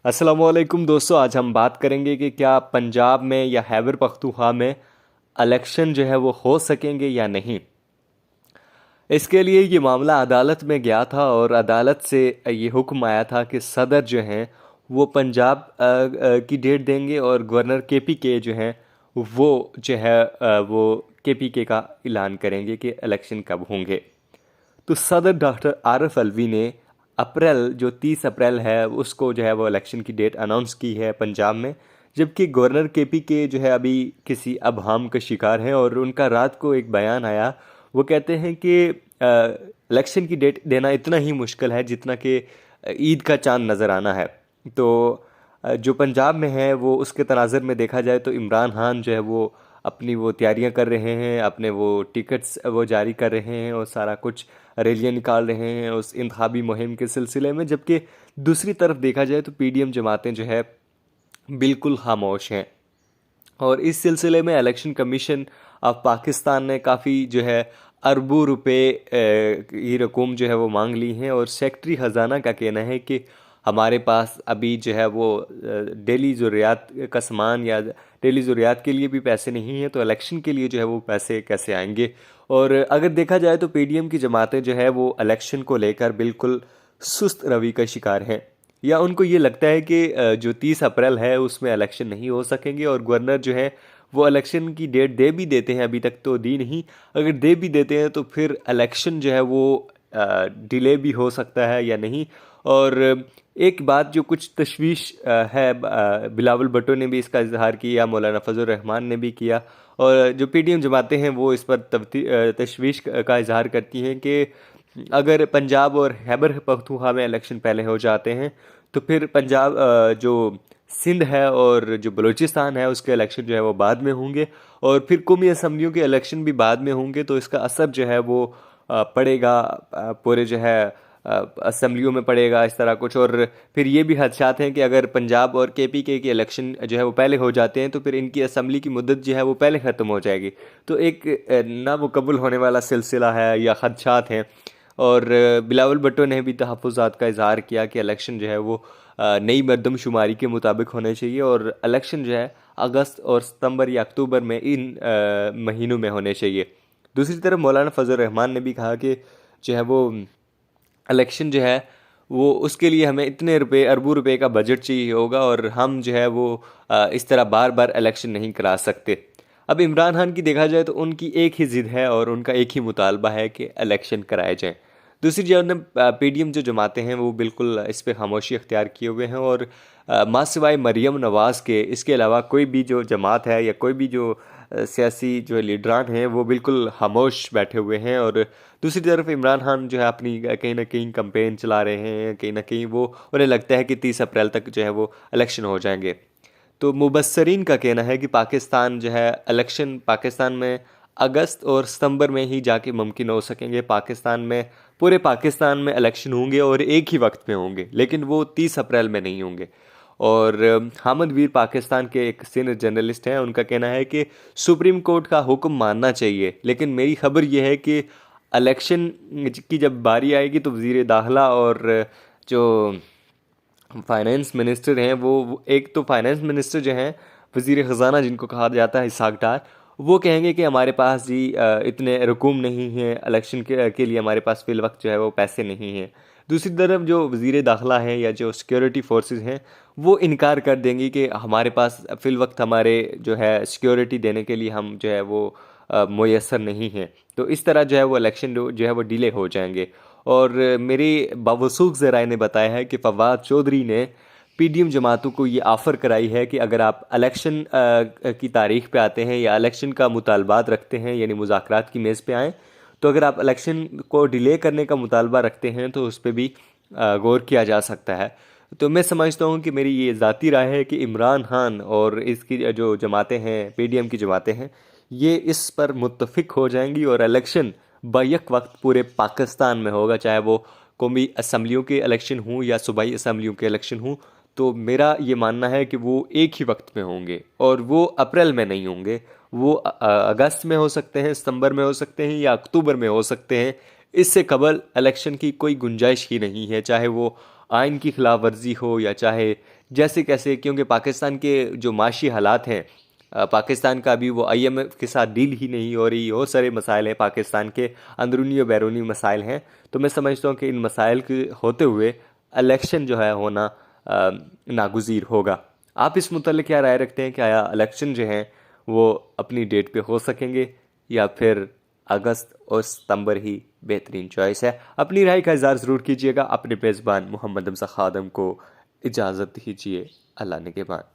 अस्सलामुअलैकुम दोस्तों, आज हम बात करेंगे कि क्या पंजाब में या खैबर पख्तूनख्वा में इलेक्शन जो है वो हो सकेंगे या नहीं। इसके लिए ये मामला अदालत में गया था और अदालत से ये हुक्म आया था कि सदर जो हैं वो पंजाब की डेट देंगे और गवर्नर केपीके जो हैं वो जो है वो केपीके का ऐलान करेंगे कि इलेक्शन कब होंगे। तो सदर डॉक्टर आरिफ अलवी ने अप्रैल जो 30 अप्रैल है उसको जो है वो इलेक्शन की डेट अनाउंस की है पंजाब में। जबकि गवर्नर केपीके जो है अभी किसी अबहम का शिकार हैं और उनका रात को एक बयान आया। वो कहते हैं कि इलेक्शन की डेट देना इतना ही मुश्किल है जितना कि ईद का चांद नज़र आना है। तो जो पंजाब में है वो उसके तनाज़र में देखा जाए तो इमरान खान जो है वो अपनी वो तैयारियां कर रहे हैं, अपने वो टिकट्स वो जारी कर रहे हैं और सारा कुछ रैलियां निकाल रहे हैं उस इंतखाबी मुहिम के सिलसिले में। जबकि दूसरी तरफ देखा जाए तो पीडीएम जमातें जो है बिल्कुल खामोश हैं और इस सिलसिले में इलेक्शन कमीशन ऑफ पाकिस्तान ने काफ़ी जो है अरबों रुपए की रकूम जो है वो मांग ली हैं और सेक्रेटरी ख़जाना का कहना है कि हमारे पास अभी जो है वो डेली ज़रूरियात का सामान या डेली ज़रूरियात के लिए भी पैसे नहीं हैं, तो इलेक्शन के लिए जो है वो पैसे कैसे आएंगे। और अगर देखा जाए तो पीडीएम की जमातें जो है वो इलेक्शन को लेकर बिल्कुल सुस्त रवि का शिकार हैं, या उनको ये लगता है कि जो 30 अप्रैल है उसमें इलेक्शन नहीं हो सकेंगे और गवर्नर जो है वो इलेक्शन की डेट दे भी देते हैं, अभी तक तो दी नहीं, अगर दे भी देते हैं तो फिर इलेक्शन जो है वो डिले भी हो सकता है या नहीं। और एक बात जो कुछ तशवीश है, बिलावल भुट्टो ने भी इसका इजहार किया, मौलाना फजल रहमान ने भी किया और जो पीडीएम जमातें हैं वो इस पर तशवीश का इजहार करती हैं कि अगर पंजाब और खैबर पख्तूनख्वा में इलेक्शन पहले हो जाते हैं तो फिर पंजाब जो सिंध है और जो बलूचिस्तान है उसके इलेक्शन जो है वो बाद में होंगे और फिर कौमी असम्बलियों के इलेक्शन भी बाद में होंगे। तो इसका असर जो है वो पड़ेगा पूरे जो है असम्बलियों में पड़ेगा इस तरह कुछ। और फिर ये भी खदशात हैं कि अगर पंजाब और केपीके के इलेक्शन जो है वो पहले हो जाते हैं तो फिर इनकी असम्बली की मुद्दत जो है वो पहले ख़त्म हो जाएगी। तो एक नामुकम्मल होने वाला सिलसिला है या खदशात हैं। और बिलावल भुट्टो ने भी तहफ़्फ़ुज़ात का इजहार किया कि इलेक्शन जो है वो नई मरदमशुमारी के मुताबिक होने चाहिए और इलेक्शन जो है अगस्त और सितंबर या अक्टूबर में इन महीनों में होने चाहिए। दूसरी तरफ मौलाना फजल रहमान ने भी कहा कि जो है वो इलेक्शन जो है वो उसके लिए हमें इतने रुपए अरबों रुपए का बजट चाहिए होगा और हम जो है वो इस तरह बार बार इलेक्शन नहीं करा सकते। अब इमरान खान की देखा जाए तो उनकी एक ही ज़िद है और उनका एक ही मुतालबा है कि इलेक्शन कराए जाएँ। दूसरी जानब पीडीएम जो जमाते हैं वो बिल्कुल इस पर खामोशी अख्तियार किए हुए हैं और माँ सिवाय मरीम नवाज़ के इसके अलावा कोई भी जो जमात है या कोई भी जो सियासी जो लीडरान हैं वो बिल्कुल खामोश बैठे हुए हैं। और दूसरी तरफ इमरान खान जो है अपनी कहीं ना कहीं कैंपेन चला रहे हैं, कहीं ना कहीं वो उन्हें लगता है कि 30 अप्रैल तक जो है वो इलेक्शन हो जाएंगे। तो मुबस्सरीन का कहना है कि पाकिस्तान जो है इलेक्शन पाकिस्तान में अगस्त और सितंबर में ही जाके मुमकिन हो सकेंगे। पाकिस्तान में पूरे पाकिस्तान में इलेक्शन होंगे और एक ही वक्त में होंगे, लेकिन वो 30 अप्रैल में नहीं होंगे। और हामिद वीर पाकिस्तान के एक सीनियर जर्नलिस्ट हैं, उनका कहना है कि सुप्रीम कोर्ट का हुक्म मानना चाहिए, लेकिन मेरी खबर यह है कि इलेक्शन की जब बारी आएगी तो वज़ीर दाखिला और जो फाइनेंस मिनिस्टर हैं वो एक तो फाइनेंस मिनिस्टर जो हैं वज़ीर ख़जाना जिनको कहा जाता है इसहाक डार, वो कहेंगे कि हमारे पास जी इतने रकूम नहीं हैं इलेक्शन के लिए, हमारे पास फिल वक्त जो है वो पैसे नहीं हैं। दूसरी तरफ जो वज़ीर दाखिला हैं या जो सिक्योरिटी फोर्सेस हैं वो इनकार कर देंगी कि हमारे पास फिल वक्त हमारे जो है सिक्योरिटी देने के लिए हम जो है वो मुयस्सर नहीं हैं। तो इस तरह जो है वो इलेक्शन जो है वो डिले हो जाएंगे। और मेरी बावसूख ज़राए ने बताया है कि फवाद चौधरी ने पीडीएम जमातों को ये ऑफ़र कराई है कि अगर आप इलेक्शन की तारीख पे आते हैं या इलेक्शन का मुतालबात रखते हैं यानी मुज़ाकरात की मेज़ पे आएँ, तो अगर आप इलेक्शन को डिले करने का मुतालबा रखते हैं तो उस पर भी गौर किया जा सकता है। तो मैं समझता हूँ कि मेरी ये ज़ाती राय है कि इमरान खान और इसकी जो जमातें हैं पीडीएम की जमातें हैं ये इस पर मुत्तफ़िक हो जाएंगी और इलेक्शन बैक वक्त पूरे पाकिस्तान में होगा, चाहे वो कौमी असम्बलियों के इलेक्शन हों या सूबाई असम्बलियों के इलेक्शन हों। तो मेरा ये मानना है कि वो एक ही वक्त में होंगे और वो अप्रैल में नहीं होंगे, वो अगस्त में हो सकते हैं, सितंबर में हो सकते हैं या अक्टूबर में हो सकते हैं। इससे कबल इलेक्शन की कोई गुंजाइश ही नहीं है, चाहे वो आइन की खिलाफ वर्जी हो या चाहे जैसे कैसे, क्योंकि पाकिस्तान के जो माशी हालात हैं, पाकिस्तान का अभी वो IMF के साथ डील ही नहीं हो रही, और सारे मसाइल हैं पाकिस्तान के, अंदरूनी और बैरूनी मसाइल हैं। तो मैं समझता हूँ कि इन मसाइल के होते हुए इलेक्शन जो है होना नागुज़ीर होगा। आप इस मुतल्लिक़ क्या राय रखते हैं? क्या इलेक्शन जो हैं वो अपनी डेट पे हो सकेंगे, या फिर अगस्त और सितंबर ही बेहतरीन चॉइस है? अपनी राय का इज़हार ज़रूर कीजिएगा। अपने मेज़बान मोहम्मद हमज़ा खादम को इजाज़त दीजिए। अल्लाह ने के बाद।